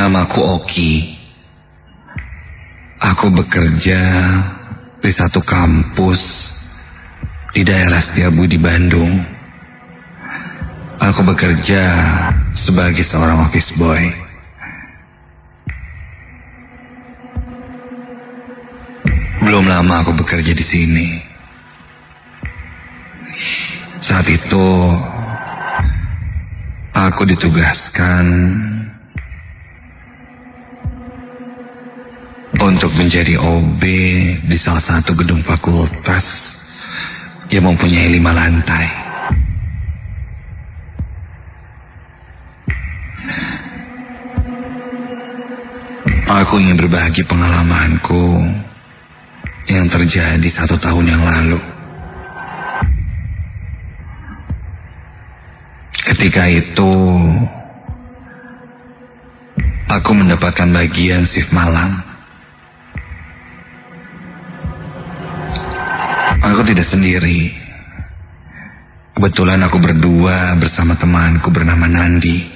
Namaku Oki. Aku bekerja di satu kampus di daerah Setiabudi, Bandung. Aku bekerja sebagai seorang office boy. Belum lama aku bekerja di sini. Saat itu aku ditugaskan untuk menjadi OB di salah satu gedung fakultas yang mempunyai 5 lantai. Aku ingin berbagi pengalamanku yang terjadi 1 tahun yang lalu. Ketika itu, aku mendapatkan bagian shift malam. Aku tidak sendiri. Kebetulan aku berdua bersama temanku bernama Nandi.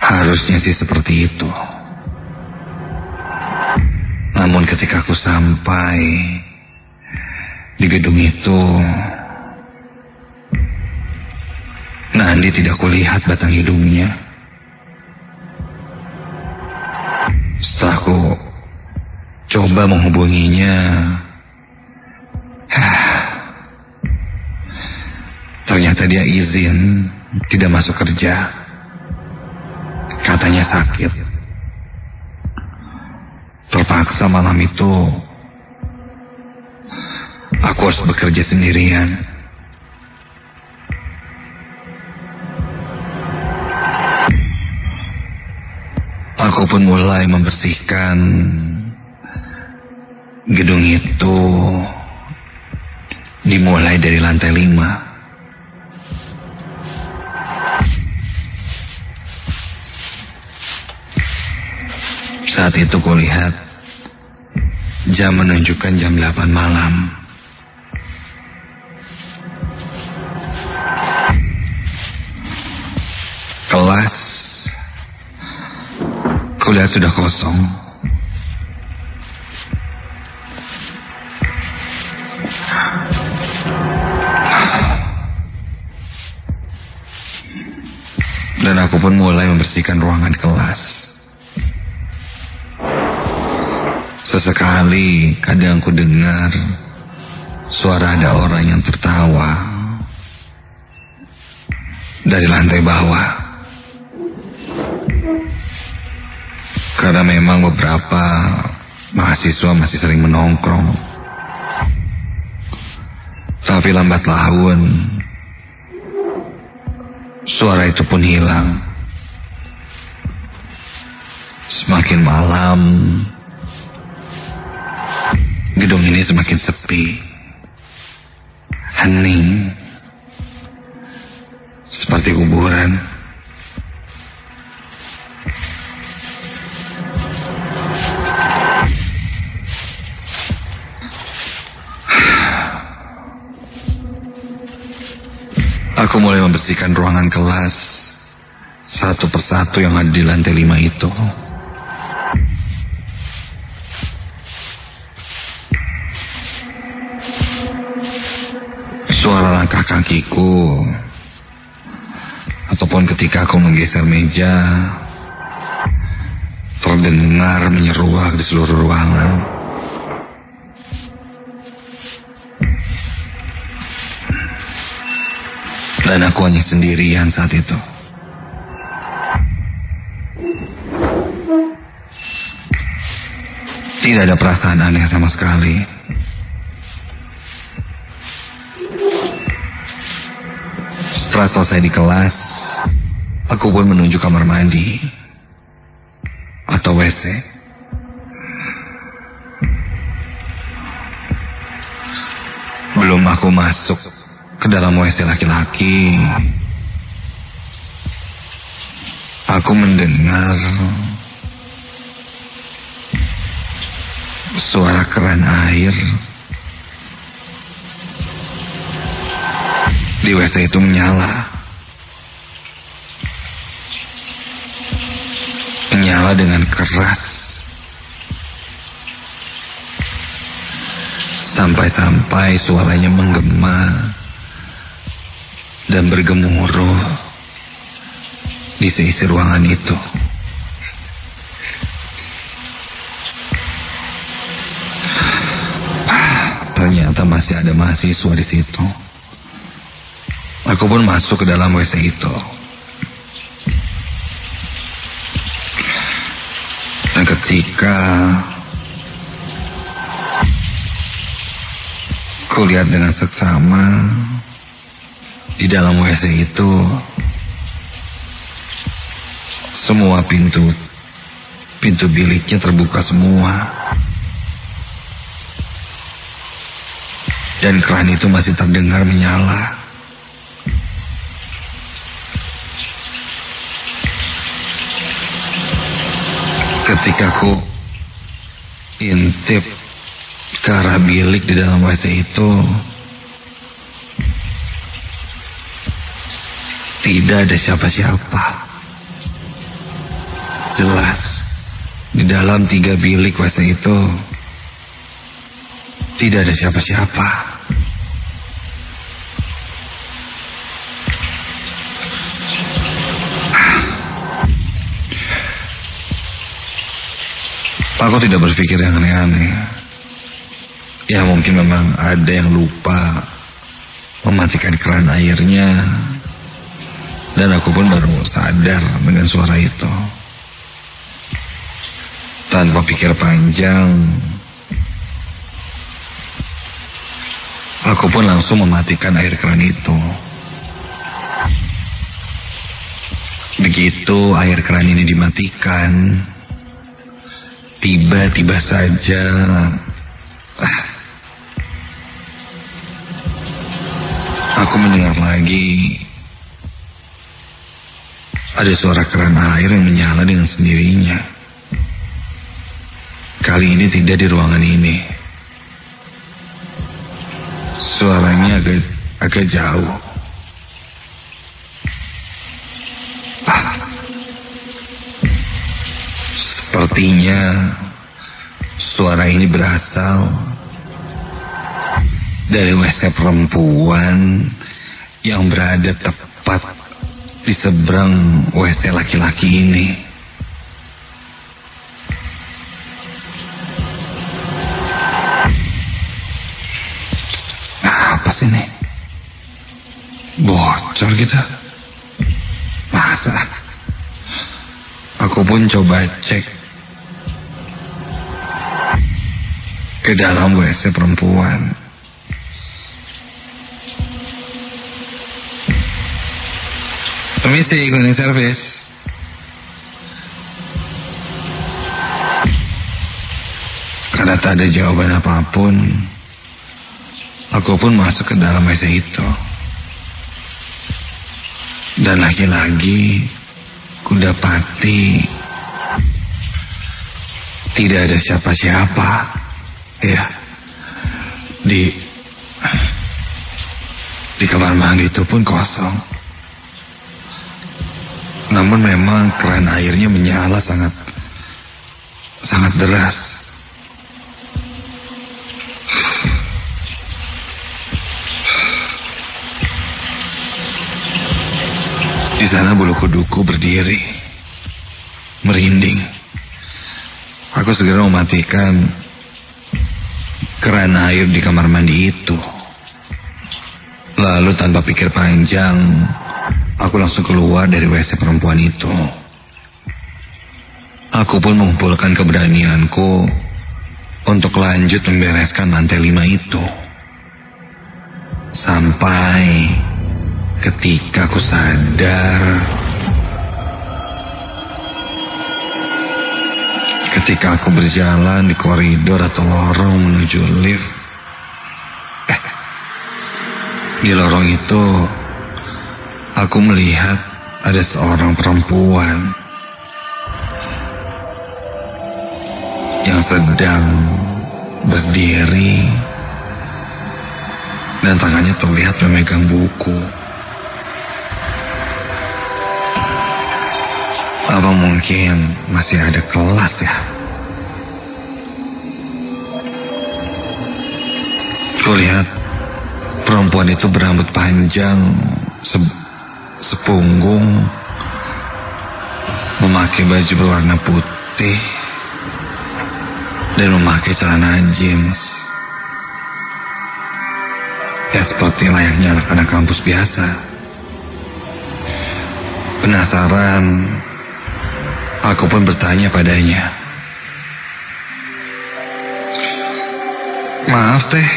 Harusnya sih seperti itu. Namun ketika aku sampai di gedung itu, Nandi tidak kulihat batang hidungnya. Setelah aku coba menghubunginya, ternyata dia izin tidak masuk kerja. Katanya sakit. Terpaksa malam itu aku harus bekerja sendirian. Aku pun mulai membersihkan gedung itu, dimulai dari lantai 5. Saat itu kulihat jam menunjukkan jam 8 malam. Kelas kulihat sudah kosong. Dan aku pun mulai membersihkan ruangan kelas. Sesekali kadang ku dengar suara ada orang yang tertawa dari lantai bawah. Karena memang beberapa mahasiswa masih sering menongkrong. Tapi lambat laun suara itu pun hilang. Semakin malam, gedung ini semakin sepi, hening, seperti kuburan. Aku mulai membersihkan ruangan kelas satu persatu yang ada di lantai 5 itu. Suara langkah kakiku ataupun ketika aku menggeser meja terdengar menyeruak di seluruh ruangan. Dan aku hanya sendirian saat itu. Tidak ada perasaan aneh sama sekali. Setelah selesai di kelas, aku pun menuju kamar mandi atau WC. Belum aku masuk ke dalam WC laki-laki, aku mendengar suara keran air di WC itu menyala. menyala dengan keras. Sampai-sampai suaranya menggema dan bergemuruh di seisi ruangan itu. Ternyata masih ada mahasiswa di situ. Aku pun masuk ke dalam WC itu. Dan ketika kulihat dengan seksama di dalam WC itu, semua pintu biliknya terbuka semua. Dan keran itu masih terdengar menyala. Ketika aku intip ke arah bilik di dalam WC itu, tidak ada siapa-siapa. Jelas, di dalam 3 bilik WC itu tidak ada siapa-siapa. Aku tidak berpikir yang aneh-aneh. Ya mungkin memang ada yang lupa mematikan keran airnya. Dan aku pun baru sadar dengan suara itu. Tanpa pikir panjang, aku pun langsung mematikan air keran itu. Begitu air keran ini dimatikan, tiba-tiba saja aku mendengar lagi ada suara keran air yang menyala dengan sendirinya. Kali ini tidak di ruangan ini. Suaranya agak jauh. Sepertinya suara ini berasal dari WC perempuan yang berada tepat di seberang WC laki-laki ini. Apa sih ini? Bocor gitu. Masa? Aku pun coba cek ke dalam WC perempuan. Permisi, cleaning service. Karena tak ada jawaban apapun, aku pun masuk ke dalam WC itu. Dan lagi-lagi kudapati tidak ada siapa-siapa. Ya, di kamar mandi itu pun kosong. Namun memang keran airnya menyala sangat deras. Di sana bulu kuduku berdiri, merinding. Aku segera mematikan keran air di kamar mandi itu. Lalu tanpa pikir panjang, aku langsung keluar dari WC perempuan itu. Aku pun mengumpulkan keberanianku untuk lanjut membereskan lantai 5 itu. Sampai ketika aku sadar, ketika aku berjalan di koridor atau lorong menuju lift, di lorong itu aku melihat ada seorang perempuan yang sedang berdiri dan tangannya terlihat memegang buku. Apa mungkin masih ada kelas ya? Kulihat perempuan itu berambut panjang sepunggung, memakai baju berwarna putih dan memakai celana jeans. Ya seperti layaknya anak-anak kampus biasa. Penasaran, aku pun bertanya padanya. Maaf teh,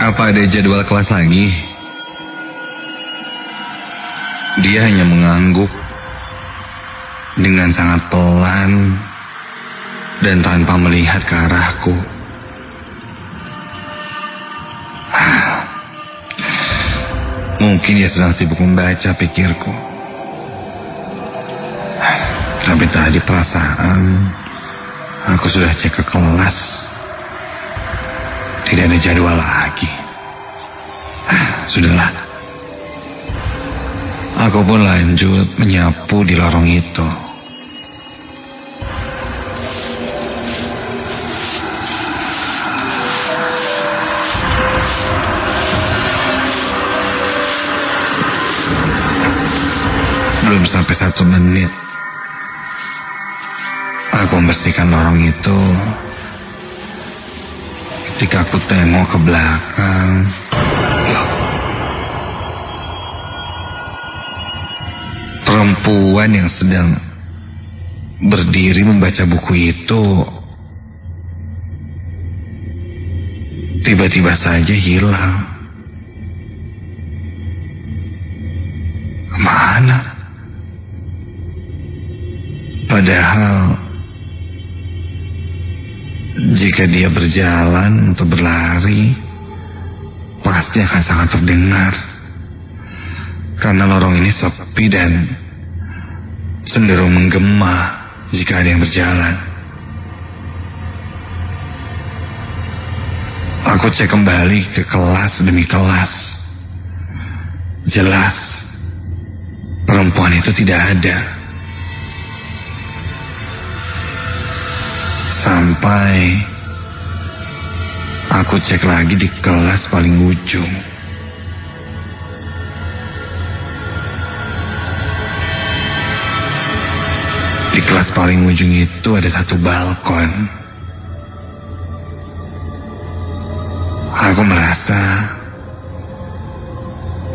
apa ada jadwal kelas lagi? Dia hanya mengangguk dengan sangat pelan dan tanpa melihat ke arahku. Mungkin dia sedang sibuk membaca, pikirku. Tapi tadi perasaan aku sudah cek ke kelas, tidak ada jadwal lagi. Sudahlah. Aku pun lanjut menyapu di lorong itu. Belum sampai 1 menit, aku membersihkan lorong itu ketika aku tengok ke belakang. Perempuan yang sedang berdiri membaca buku itu tiba-tiba saja hilang. Kemana? Padahal jika dia berjalan atau berlari, pasti akan sangat terdengar. Karena lorong ini sepi dan cenderung menggema jika ada yang berjalan. Aku cek kembali ke kelas demi kelas. Jelas, perempuan itu tidak ada. Sampai aku cek lagi di kelas paling ujung. Di kelas paling ujung itu ada satu balkon. Aku merasa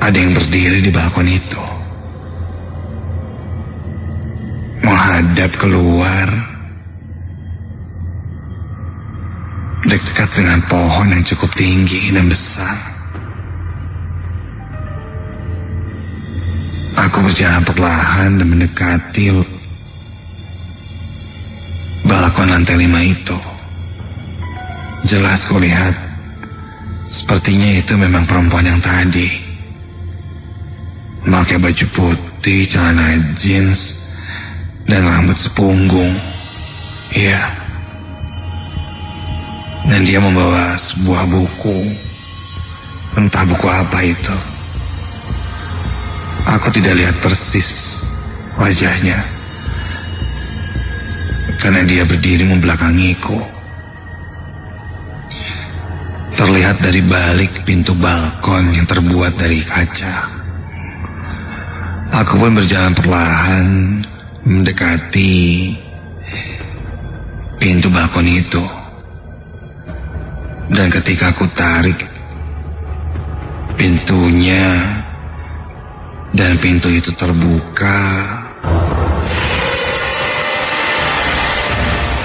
ada yang berdiri di balkon itu, menghadap keluar, dekat dengan pohon yang cukup tinggi dan besar. Aku berjalan perlahan dan mendekati balkon lantai 5 itu. Jelas kulihat, sepertinya itu memang perempuan yang tadi. Pakai baju putih, celana jeans, dan rambut sepunggung. Iya. Dan dia membawa sebuah buku. Entah buku apa itu. Aku tidak lihat persis wajahnya, karena dia berdiri membelakangiku. Terlihat dari balik pintu balkon yang terbuat dari kaca. Aku pun berjalan perlahan mendekati pintu balkon itu. Dan ketika aku tarik pintunya dan pintu itu terbuka,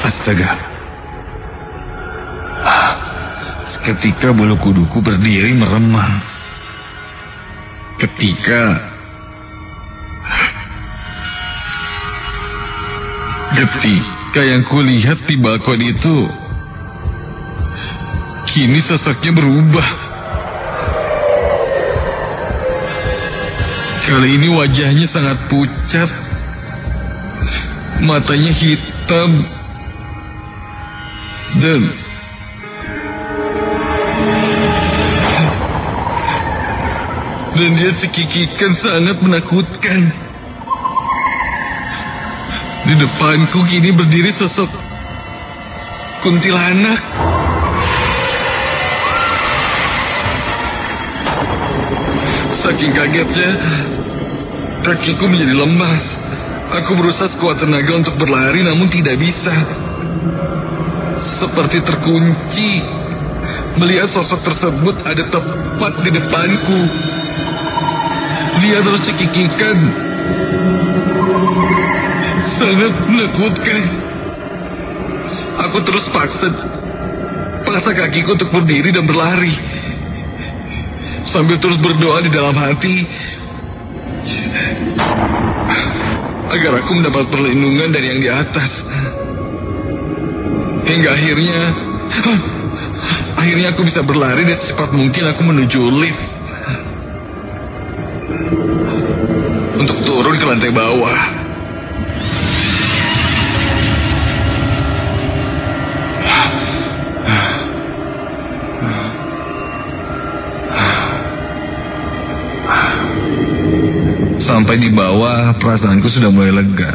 astaga. Seketika bulu kuduku berdiri meremang. Ketika yang kulihat di balkon itu, kini sosoknya berubah. Kali ini wajahnya sangat pucat, matanya hitam, dan dia cekikikan sangat menakutkan. Di depanku kini berdiri sosok kuntilanak. Saking kagetnya, kakiku menjadi lemas. Aku berusaha sekuat tenaga untuk berlari, namun tidak bisa. Seperti terkunci. Melihat sosok tersebut ada tepat di depanku. Dia terus cekikikan. Sangat menakutkan. Aku terus paksa kakiku untuk berdiri dan berlari. Sambil terus berdoa di dalam hati agar aku mendapat perlindungan dari yang di atas. Hingga akhirnya aku bisa berlari dan secepat mungkin aku menuju lift untuk turun ke lantai bawah. Sampai di bawah, perasaanku sudah mulai lega.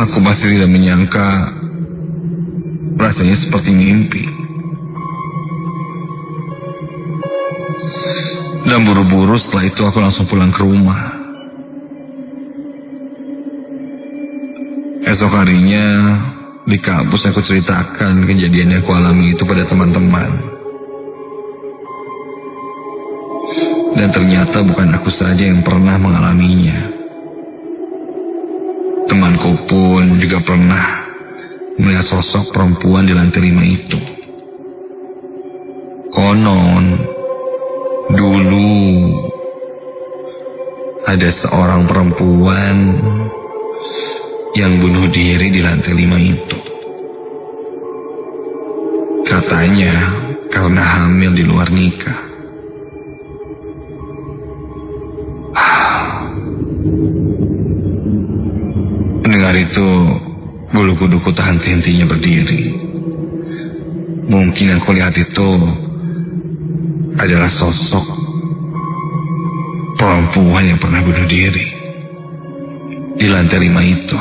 Aku masih tidak menyangka rasanya seperti mimpi. Dan buru-buru setelah itu aku langsung pulang ke rumah. Esok harinya di kampus aku ceritakan kejadian yang aku alami itu pada teman-teman. Dan ternyata bukan aku saja yang pernah mengalaminya. Temanku pun juga pernah melihat sosok perempuan di lantai 5 itu. Konon, dulu ada seorang perempuan yang bunuh diri di lantai 5 itu. Katanya karena hamil di luar nikah. Mendengar itu, bulu kuduku tak henti-hentinya berdiri. Mungkin yang kulihat itu adalah sosok perempuan yang pernah bunuh diri di lantai 5 itu.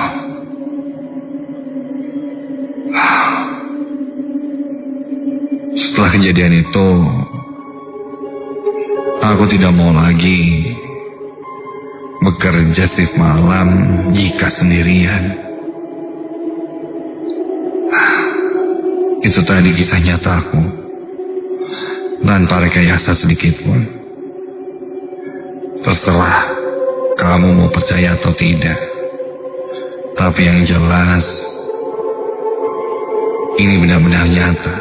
Setelah kejadian itu, aku tidak mau lagi bekerja shift malam jika sendirian. Itu tadi kisah nyataku, tanpa rekayasa sedikit pun. Terserah kamu mau percaya atau tidak. Tapi yang jelas, ini benar-benar nyata.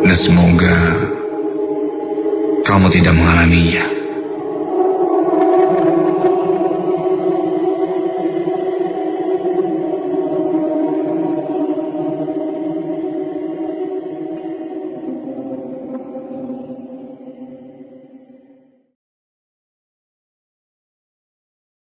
Dan semoga kamu tidak mengalaminya.